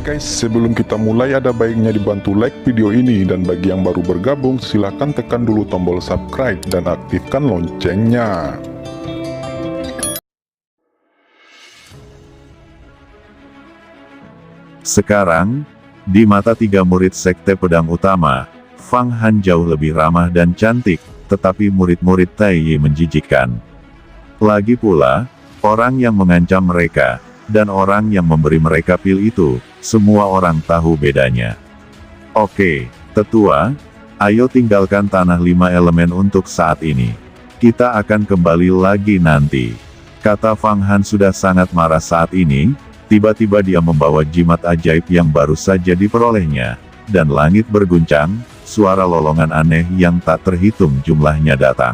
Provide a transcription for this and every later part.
guys, sebelum kita mulai ada baiknya dibantu like video ini, dan bagi yang baru bergabung silahkan tekan dulu tombol subscribe dan aktifkan loncengnya. Sekarang, di mata tiga murid sekte pedang utama, Fang Han jauh lebih ramah dan cantik, tetapi murid-murid Tai Yi menjijikkan. Lagi pula, orang yang mengancam mereka, dan orang yang memberi mereka pil itu, semua orang tahu bedanya. Oke, tetua, ayo tinggalkan tanah 5 elemen untuk saat ini. Kita akan kembali lagi nanti. Kata Fang Han sudah sangat marah saat ini, tiba-tiba dia membawa jimat ajaib yang baru saja diperolehnya, dan langit berguncang, suara lolongan aneh yang tak terhitung jumlahnya datang.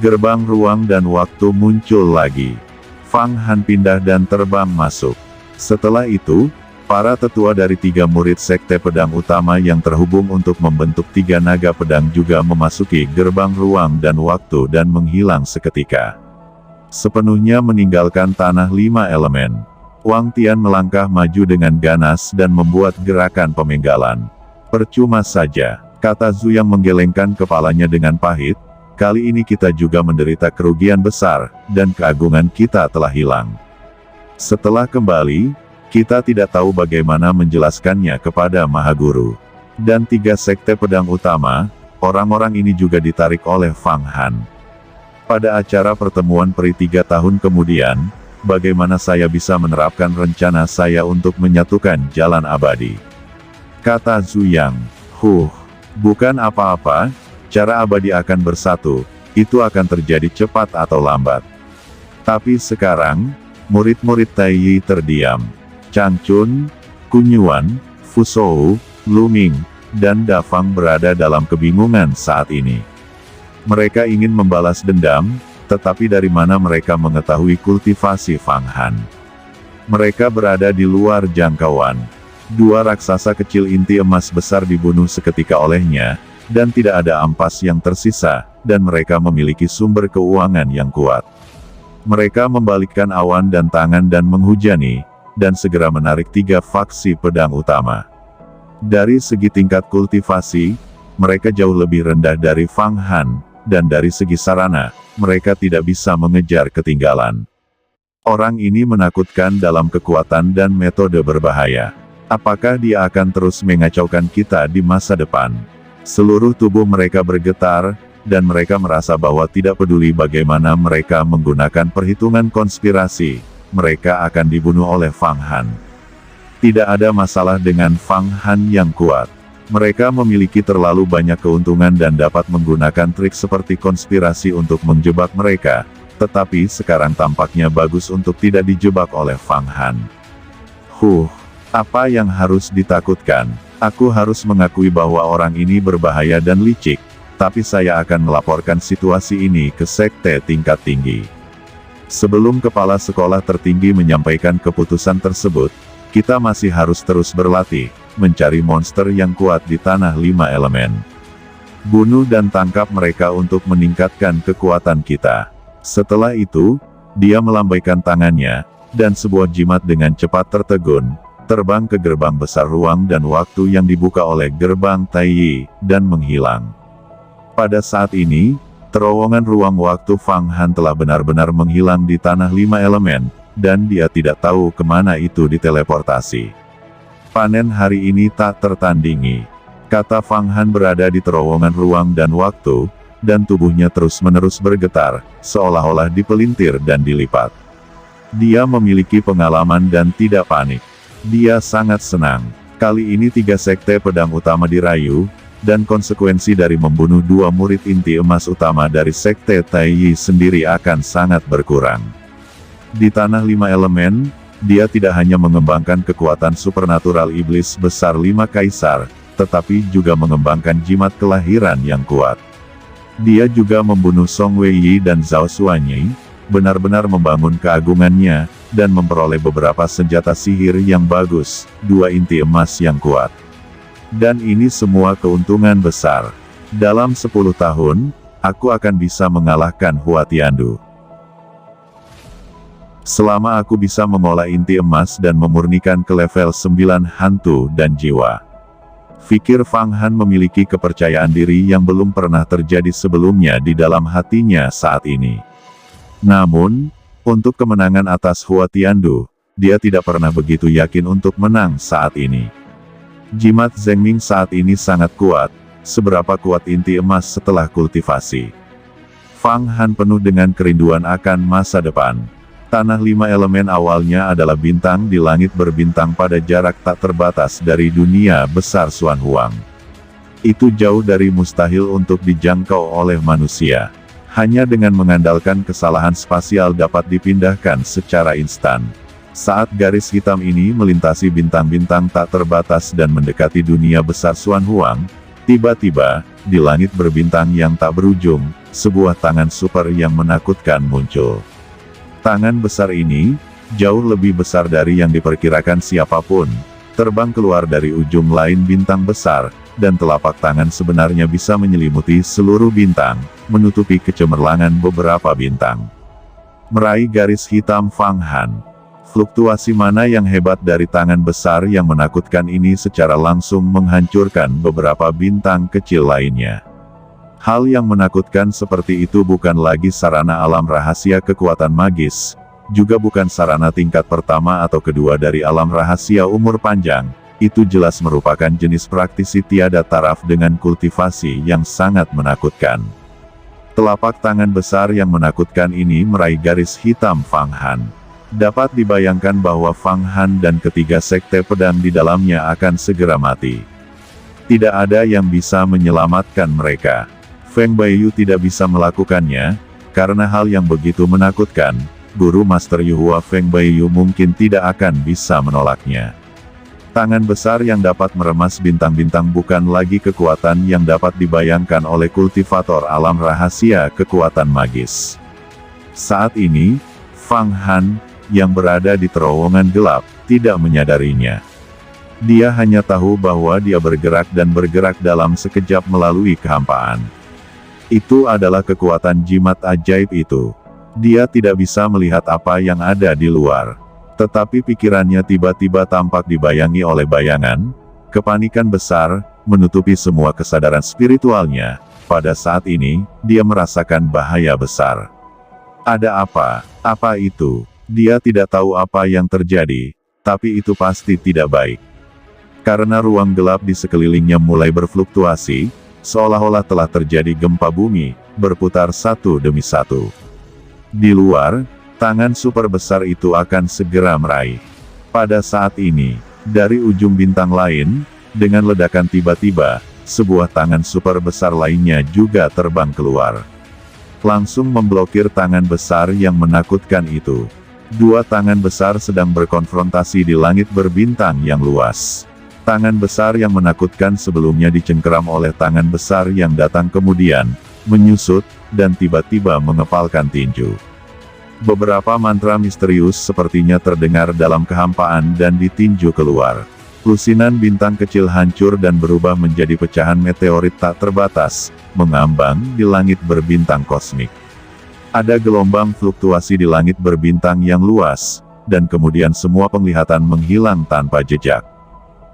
Gerbang ruang dan waktu muncul lagi. Fang Han pindah dan terbang masuk. Setelah itu, para tetua dari 3 murid sekte pedang utama yang terhubung untuk membentuk 3 naga pedang juga memasuki gerbang ruang dan waktu dan menghilang seketika. Sepenuhnya meninggalkan tanah 5 elemen. Wang Tian melangkah maju dengan ganas dan membuat gerakan pemenggalan. Percuma saja, kata Zhu yang menggelengkan kepalanya dengan pahit. Kali ini kita juga menderita kerugian besar, dan keagungan kita telah hilang. Setelah kembali, kita tidak tahu bagaimana menjelaskannya kepada Mahaguru. Dan 3 sekte pedang utama, orang-orang ini juga ditarik oleh Fang Han. Pada acara pertemuan peri 3 tahun kemudian, bagaimana saya bisa menerapkan rencana saya untuk menyatukan jalan abadi? Kata Zhu Yang, bukan apa-apa. Cara abadi akan bersatu, itu akan terjadi cepat atau lambat. Tapi sekarang, murid-murid Tai Yi terdiam. Chang Chun, Kun Yuan, Fu Shou, Lu Ming, dan Da Fang berada dalam kebingungan saat ini. Mereka ingin membalas dendam, tetapi dari mana mereka mengetahui kultivasi Fang Han? Mereka berada di luar jangkauan. 2 raksasa kecil inti emas besar dibunuh seketika olehnya, dan tidak ada ampas yang tersisa, dan mereka memiliki sumber keuangan yang kuat. Mereka membalikkan awan dan tangan dan menghujani, dan segera menarik 3 faksi pedang utama. Dari segi tingkat kultivasi, mereka jauh lebih rendah dari Fang Han, dan dari segi sarana, mereka tidak bisa mengejar ketinggalan. Orang ini menakutkan dalam kekuatan dan metode berbahaya. Apakah dia akan terus mengacaukan kita di masa depan? Seluruh tubuh mereka bergetar, dan mereka merasa bahwa tidak peduli bagaimana mereka menggunakan perhitungan konspirasi, mereka akan dibunuh oleh Fang Han. Tidak ada masalah dengan Fang Han yang kuat. Mereka memiliki terlalu banyak keuntungan dan dapat menggunakan trik seperti konspirasi untuk menjebak mereka, tetapi sekarang tampaknya bagus untuk tidak dijebak oleh Fang Han. Apa yang harus ditakutkan? Aku harus mengakui bahwa orang ini berbahaya dan licik, tapi saya akan melaporkan situasi ini ke sekte tingkat tinggi. Sebelum kepala sekolah tertinggi menyampaikan keputusan tersebut, kita masih harus terus berlatih, mencari monster yang kuat di tanah 5 elemen. Bunuh dan tangkap mereka untuk meningkatkan kekuatan kita. Setelah itu, dia melambaikan tangannya, dan sebuah jimat dengan cepat tertegun, terbang ke gerbang besar ruang dan waktu yang dibuka oleh gerbang Tai Yi, dan menghilang. Pada saat ini, terowongan ruang waktu Fang Han telah benar-benar menghilang di tanah 5 elemen, dan dia tidak tahu kemana itu diteleportasi. Panen hari ini tak tertandingi. Kata Fang Han berada di terowongan ruang dan waktu, dan tubuhnya terus-menerus bergetar, seolah-olah dipelintir dan dilipat. Dia memiliki pengalaman dan tidak panik. Dia sangat senang. Kali ini 3 sekte pedang utama dirayu, dan konsekuensi dari membunuh 2 murid inti emas utama dari sekte Tai Yi sendiri akan sangat berkurang. Di tanah 5 elemen, dia tidak hanya mengembangkan kekuatan supernatural iblis besar 5 kaisar, tetapi juga mengembangkan jimat kelahiran yang kuat. Dia juga membunuh Song Wei dan Zhao Xuanyi, benar-benar membangun keagungannya, dan memperoleh beberapa senjata sihir yang bagus, 2 inti emas yang kuat. Dan ini semua keuntungan besar. Dalam 10 tahun, aku akan bisa mengalahkan Hua Tiandu. Selama aku bisa mengolah inti emas dan memurnikan ke level 9 hantu dan jiwa. Pikir Fang Han memiliki kepercayaan diri yang belum pernah terjadi sebelumnya di dalam hatinya saat ini. Namun, untuk kemenangan atas Hua Tiandu, dia tidak pernah begitu yakin untuk menang saat ini. Jimat Zhengming saat ini sangat kuat, seberapa kuat inti emas setelah kultivasi. Fang Han penuh dengan kerinduan akan masa depan. Tanah 5 elemen awalnya adalah bintang di langit berbintang pada jarak tak terbatas dari dunia besar Xuan Huang. Itu jauh dari mustahil untuk dijangkau oleh manusia. Hanya dengan mengandalkan kesalahan spasial dapat dipindahkan secara instan. Saat garis hitam ini melintasi bintang-bintang tak terbatas dan mendekati dunia besar Xuan Huang, tiba-tiba, di langit berbintang yang tak berujung, sebuah tangan super yang menakutkan muncul. Tangan besar ini, jauh lebih besar dari yang diperkirakan siapapun, terbang keluar dari ujung lain bintang besar, dan telapak tangan sebenarnya bisa menyelimuti seluruh bintang, menutupi kecemerlangan beberapa bintang. Meraih garis hitam Fang Han. Fluktuasi mana yang hebat dari tangan besar yang menakutkan ini secara langsung menghancurkan beberapa bintang kecil lainnya. Hal yang menakutkan seperti itu bukan lagi sarana alam rahasia kekuatan magis, juga bukan sarana tingkat pertama atau kedua dari alam rahasia umur panjang, itu jelas merupakan jenis praktisi tiada taraf dengan kultivasi yang sangat menakutkan. Telapak tangan besar yang menakutkan ini meraih garis hitam Fang Han. Dapat dibayangkan bahwa Fang Han dan ketiga sekte pedang di dalamnya akan segera mati. Tidak ada yang bisa menyelamatkan mereka. Feng Baiyu tidak bisa melakukannya, karena hal yang begitu menakutkan, Guru Master Yuhua Feng Baiyu mungkin tidak akan bisa menolaknya. Tangan besar yang dapat meremas bintang-bintang bukan lagi kekuatan yang dapat dibayangkan oleh kultivator alam rahasia kekuatan magis. Saat ini, Fang Han, yang berada di terowongan gelap, tidak menyadarinya. Dia hanya tahu bahwa dia bergerak dan bergerak dalam sekejap melalui kehampaan. Itu adalah kekuatan jimat ajaib itu. Dia tidak bisa melihat apa yang ada di luar. Tetapi pikirannya tiba-tiba tampak dibayangi oleh bayangan, kepanikan besar, menutupi semua kesadaran spiritualnya. Pada saat ini, dia merasakan bahaya besar. Ada apa? Apa itu? Dia tidak tahu apa yang terjadi, tapi itu pasti tidak baik. Karena ruang gelap di sekelilingnya mulai berfluktuasi, seolah-olah telah terjadi gempa bumi, berputar satu demi satu. Di luar, tangan super besar itu akan segera meraih. Pada saat ini, dari ujung bintang lain, dengan ledakan tiba-tiba, sebuah tangan super besar lainnya juga terbang keluar. Langsung memblokir tangan besar yang menakutkan itu. Dua tangan besar sedang berkonfrontasi di langit berbintang yang luas. Tangan besar yang menakutkan sebelumnya dicengkeram oleh tangan besar yang datang kemudian, menyusut, dan tiba-tiba mengepalkan tinju. Beberapa mantra misterius sepertinya terdengar dalam kehampaan dan ditinju keluar. Lusinan bintang kecil hancur dan berubah menjadi pecahan meteorit tak terbatas, mengambang di langit berbintang kosmik. Ada gelombang fluktuasi di langit berbintang yang luas, dan kemudian semua penglihatan menghilang tanpa jejak.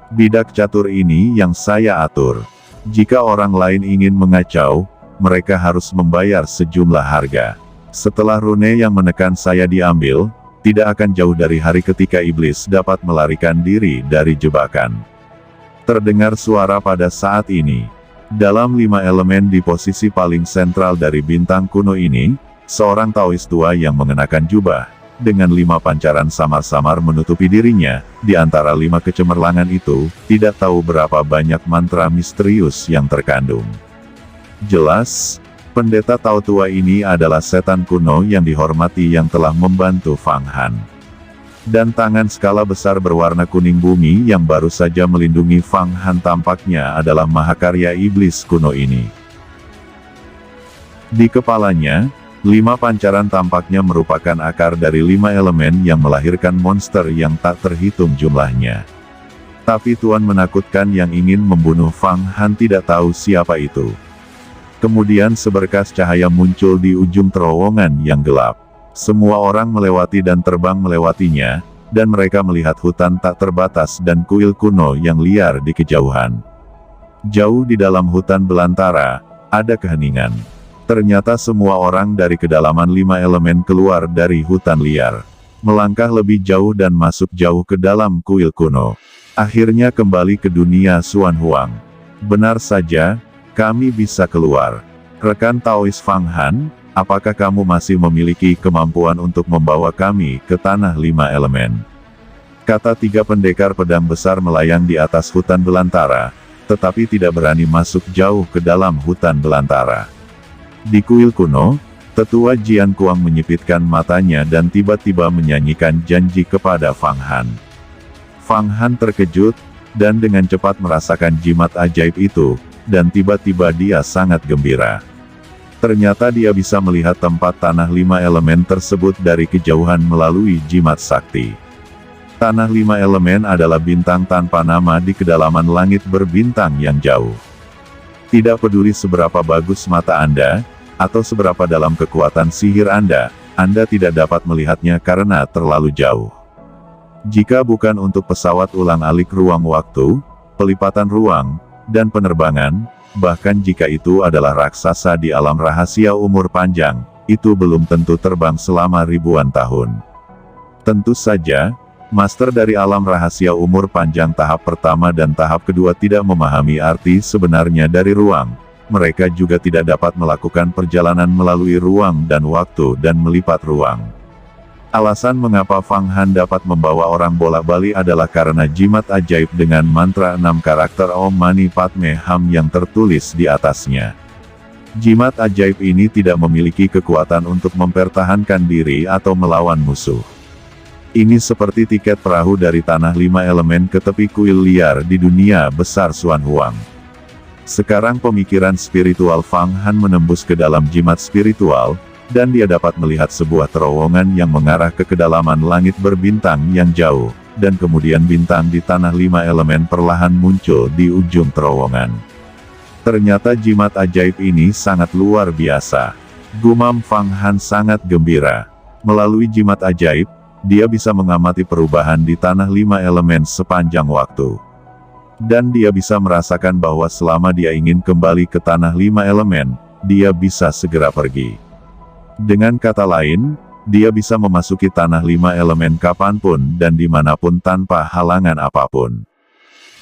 Bidak catur ini yang saya atur. Jika orang lain ingin mengacau, mereka harus membayar sejumlah harga. Setelah rune yang menekan saya diambil, tidak akan jauh dari hari ketika iblis dapat melarikan diri dari jebakan. Terdengar suara pada saat ini. Dalam 5 elemen di posisi paling sentral dari bintang kuno ini, seorang Taois tua yang mengenakan jubah, dengan 5 pancaran samar-samar menutupi dirinya, di antara 5 kecemerlangan itu, tidak tahu berapa banyak mantra misterius yang terkandung. Jelas, pendeta Tao tua ini adalah setan kuno yang dihormati yang telah membantu Fang Han. Dan tangan skala besar berwarna kuning bumi yang baru saja melindungi Fang Han tampaknya adalah mahakarya iblis kuno ini. Di kepalanya, 5 pancaran tampaknya merupakan akar dari 5 elemen yang melahirkan monster yang tak terhitung jumlahnya. Tapi tuan menakutkan yang ingin membunuh Fang Han tidak tahu siapa itu. Kemudian seberkas cahaya muncul di ujung terowongan yang gelap. Semua orang melewati dan terbang melewatinya, dan mereka melihat hutan tak terbatas dan kuil kuno yang liar di kejauhan. Jauh di dalam hutan belantara, ada keheningan. Ternyata semua orang dari kedalaman 5 elemen keluar dari hutan liar, melangkah lebih jauh dan masuk jauh ke dalam kuil kuno. Akhirnya kembali ke dunia Xuan Huang. Benar saja, kami bisa keluar. Rekan Taois Fang Han, apakah kamu masih memiliki kemampuan untuk membawa kami ke tanah 5 elemen? Kata 3 pendekar pedang besar melayang di atas hutan belantara, tetapi tidak berani masuk jauh ke dalam hutan belantara. Di kuil kuno, Tetua Jian Kuang menyipitkan matanya dan tiba-tiba menyanyikan janji kepada Fang Han. Fang Han terkejut, dan dengan cepat merasakan jimat ajaib itu, dan tiba-tiba dia sangat gembira. Ternyata dia bisa melihat tempat tanah 5 elemen tersebut dari kejauhan melalui jimat sakti. Tanah 5 elemen adalah bintang tanpa nama di kedalaman langit berbintang yang jauh. Tidak peduli seberapa bagus mata Anda, atau seberapa dalam kekuatan sihir Anda tidak dapat melihatnya karena terlalu jauh. Jika bukan untuk pesawat ulang-alik ruang waktu, pelipatan ruang, dan penerbangan, bahkan jika itu adalah raksasa di alam rahasia umur panjang, itu belum tentu terbang selama ribuan tahun. Tentu saja, master dari alam rahasia umur panjang tahap pertama dan tahap kedua tidak memahami arti sebenarnya dari ruang. Mereka juga tidak dapat melakukan perjalanan melalui ruang dan waktu dan melipat ruang. Alasan mengapa Fang Han dapat membawa orang bolak-balik adalah karena jimat ajaib dengan mantra 6 karakter Om Mani Padme Hum yang tertulis di atasnya. Jimat ajaib ini tidak memiliki kekuatan untuk mempertahankan diri atau melawan musuh. Ini seperti tiket perahu dari tanah 5 elemen ke tepi kuil liar di dunia besar Xuan Huang. Sekarang pemikiran spiritual Fang Han menembus ke dalam jimat spiritual, dan dia dapat melihat sebuah terowongan yang mengarah ke kedalaman langit berbintang yang jauh, dan kemudian bintang di tanah 5 elemen perlahan muncul di ujung terowongan. Ternyata jimat ajaib ini sangat luar biasa. Gumam Fang Han sangat gembira. Melalui jimat ajaib, dia bisa mengamati perubahan di tanah 5 elemen sepanjang waktu. Dan dia bisa merasakan bahwa selama dia ingin kembali ke tanah 5 elemen, dia bisa segera pergi. Dengan kata lain, dia bisa memasuki tanah 5 elemen kapanpun dan dimanapun tanpa halangan apapun.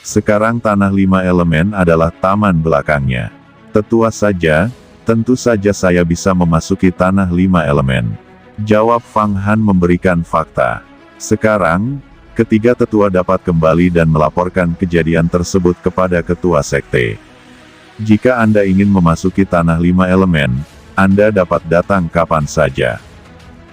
Sekarang tanah 5 elemen adalah taman belakangnya. Tetua saja, tentu saja saya bisa memasuki tanah 5 elemen. Jawab Fang Han memberikan fakta. Sekarang, ketiga tetua dapat kembali dan melaporkan kejadian tersebut kepada ketua sekte. Jika Anda ingin memasuki tanah 5 elemen, Anda dapat datang kapan saja.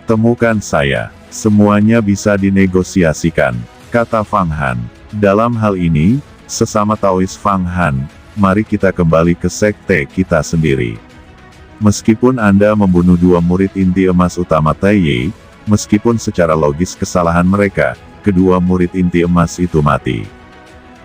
Temukan saya. Semuanya bisa dinegosiasikan, kata Fang Han. Dalam hal ini, sesama Taois Fang Han, mari kita kembali ke sekte kita sendiri. Meskipun Anda membunuh 2 murid inti emas utama Taiyi, meskipun secara logis kesalahan mereka, kedua murid inti emas itu mati.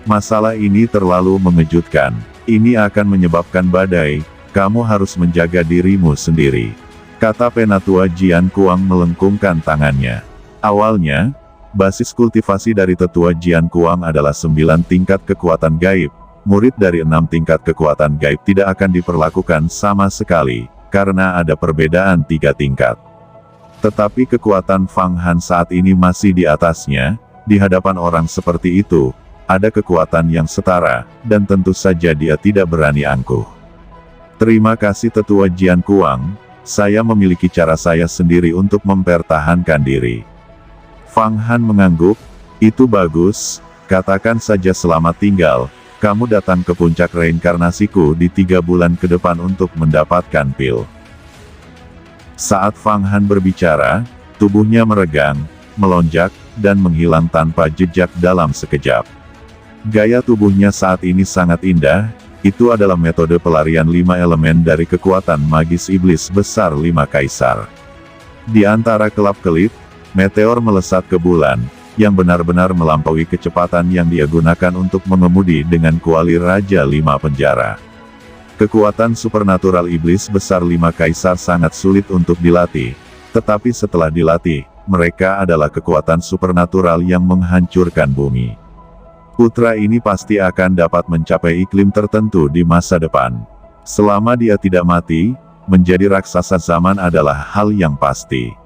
Masalah ini terlalu mengejutkan. Ini akan menyebabkan badai. Kamu harus menjaga dirimu sendiri, kata Penatua Jian Kuang melengkungkan tangannya. Awalnya, basis kultivasi dari Tetua Jian Kuang adalah 9 tingkat kekuatan gaib. Murid dari 6 tingkat kekuatan gaib tidak akan diperlakukan sama sekali, karena ada perbedaan 3 tingkat. Tetapi kekuatan Fang Han saat ini masih di atasnya. Di hadapan orang seperti itu, ada kekuatan yang setara, dan tentu saja dia tidak berani angkuh. Terima kasih Tetua Jian Kuang, saya memiliki cara saya sendiri untuk mempertahankan diri. Fang Han mengangguk, itu bagus, katakan saja selamat tinggal, kamu datang ke puncak reinkarnasiku di 3 bulan ke depan untuk mendapatkan pil. Saat Fang Han berbicara, tubuhnya meregang, melonjak, dan menghilang tanpa jejak dalam sekejap. Gaya tubuhnya saat ini sangat indah. Itu adalah metode pelarian 5 elemen dari kekuatan magis iblis besar 5 kaisar. Di antara kelap-kelip, meteor melesat ke bulan, yang benar-benar melampaui kecepatan yang dia gunakan untuk mengemudi dengan kuali Raja 5 Penjara. Kekuatan supernatural iblis besar 5 kaisar sangat sulit untuk dilatih, Tetapi setelah dilatih, mereka adalah kekuatan supernatural yang menghancurkan bumi. Putra ini pasti akan dapat mencapai iklim tertentu di masa depan. Selama dia tidak mati, menjadi raksasa zaman adalah hal yang pasti.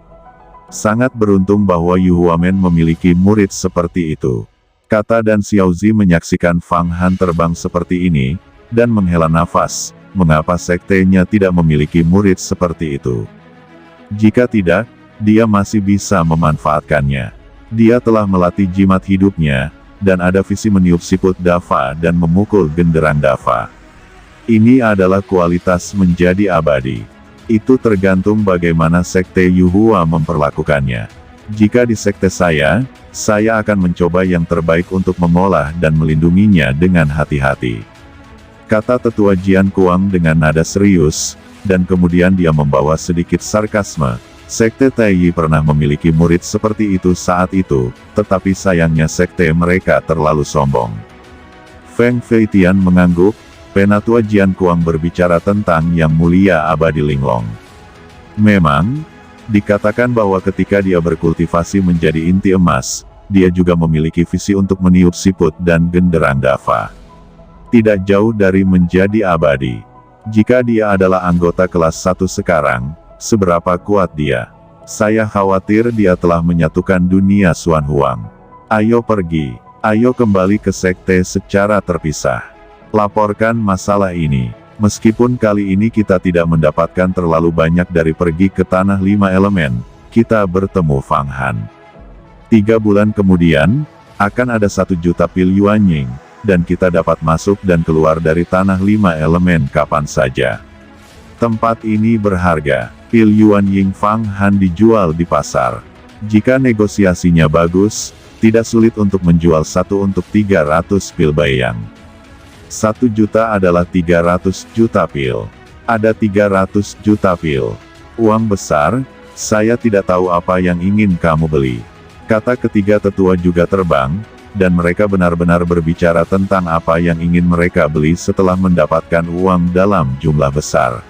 Sangat beruntung bahwa Yu Huamen memiliki murid seperti itu. Kata dan Xiaozi menyaksikan Fang Han terbang seperti ini, dan menghela nafas, mengapa sektenya tidak memiliki murid seperti itu? Jika tidak, dia masih bisa memanfaatkannya. Dia telah melatih jimat hidupnya, dan ada visi meniup siput Dava dan memukul genderang Dava. Ini adalah kualitas menjadi abadi. Itu tergantung bagaimana sekte Yuhua memperlakukannya. Jika di sekte saya akan mencoba yang terbaik untuk mengolah dan melindunginya dengan hati-hati. Kata tetua Jian Kuang dengan nada serius, dan kemudian dia membawa sedikit sarkasme. Sekte Taiyi pernah memiliki murid seperti itu saat itu, tetapi sayangnya sekte mereka terlalu sombong. Feng Feitian mengangguk. Penatua Jian Kuang berbicara tentang Yang Mulia Abadi Linglong. Memang, dikatakan bahwa ketika dia berkultivasi menjadi inti emas, dia juga memiliki visi untuk meniup siput dan genderang Dava. Tidak jauh dari menjadi abadi. Jika dia adalah anggota kelas 1 sekarang, seberapa kuat dia? Saya khawatir dia telah menyatukan dunia Xuan Huang. Ayo pergi. Ayo kembali ke sekte secara terpisah. Laporkan masalah ini. Meskipun kali ini kita tidak mendapatkan terlalu banyak dari pergi ke Tanah 5 Elemen, kita bertemu Fang Han. 3 bulan kemudian, akan ada 1 juta pil Yuanying, dan kita dapat masuk dan keluar dari Tanah 5 Elemen kapan saja. Tempat ini berharga. Pil Yuanying Fang Han dijual di pasar. Jika negosiasinya bagus, tidak sulit untuk menjual 1 untuk 300 pil Baiyang. 1 juta adalah 300 juta pil. Ada 300 juta pil. Uang besar, saya tidak tahu apa yang ingin kamu beli. Kata ketiga tetua juga terbang, dan mereka benar-benar berbicara tentang apa yang ingin mereka beli setelah mendapatkan uang dalam jumlah besar.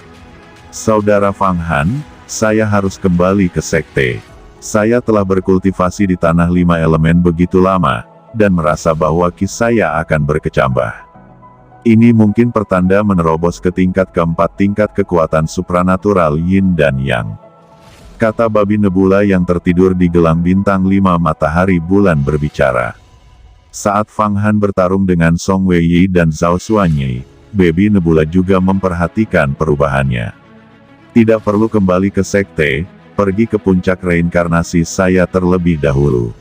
Saudara Fang Han, saya harus kembali ke sekte. Saya telah berkultivasi di Tanah 5 Elemen begitu lama, dan merasa bahwa ki saya akan berkecambah. Ini mungkin pertanda menerobos ke tingkat keempat tingkat kekuatan supranatural Yin dan Yang. Kata babi nebula yang tertidur di gelang bintang 5 matahari bulan berbicara. Saat Fang Han bertarung dengan Song Weiyi dan Zhao Xuanyi, babi nebula juga memperhatikan perubahannya. Tidak perlu kembali ke sekte, pergi ke puncak reinkarnasi saya terlebih dahulu.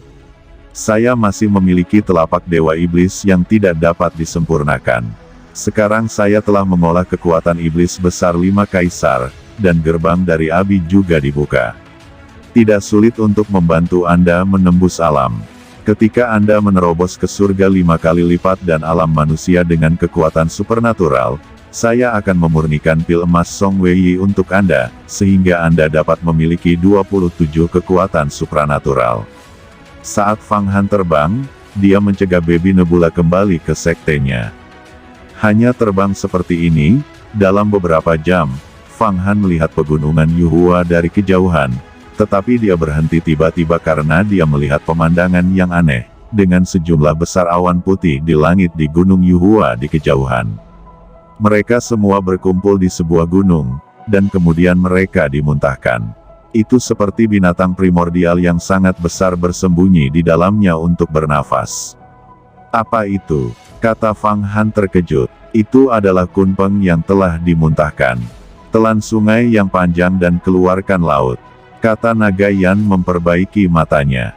Saya masih memiliki telapak dewa iblis yang tidak dapat disempurnakan. Sekarang saya telah mengolah kekuatan iblis besar 5 kaisar, dan gerbang dari Abi juga dibuka. Tidak sulit untuk membantu Anda menembus alam. Ketika Anda menerobos ke surga 5 kali lipat dan alam manusia dengan kekuatan supernatural, saya akan memurnikan pil emas Song Weiyi untuk Anda, sehingga Anda dapat memiliki 27 kekuatan supranatural. Saat Fang Han terbang, dia mencegah babi nebula kembali ke sektenya. Hanya terbang seperti ini, dalam beberapa jam, Fang Han melihat pegunungan Yuhua dari kejauhan, tetapi dia berhenti tiba-tiba karena dia melihat pemandangan yang aneh, dengan sejumlah besar awan putih di langit di gunung Yuhua di kejauhan. Mereka semua berkumpul di sebuah gunung, dan kemudian mereka dimuntahkan. Itu seperti binatang primordial yang sangat besar bersembunyi di dalamnya untuk bernafas. Apa itu? Kata Fang Han terkejut. Itu adalah kunpeng yang telah dimuntahkan. Telan sungai yang panjang dan keluarkan laut. Kata naga Yan memperbaiki matanya.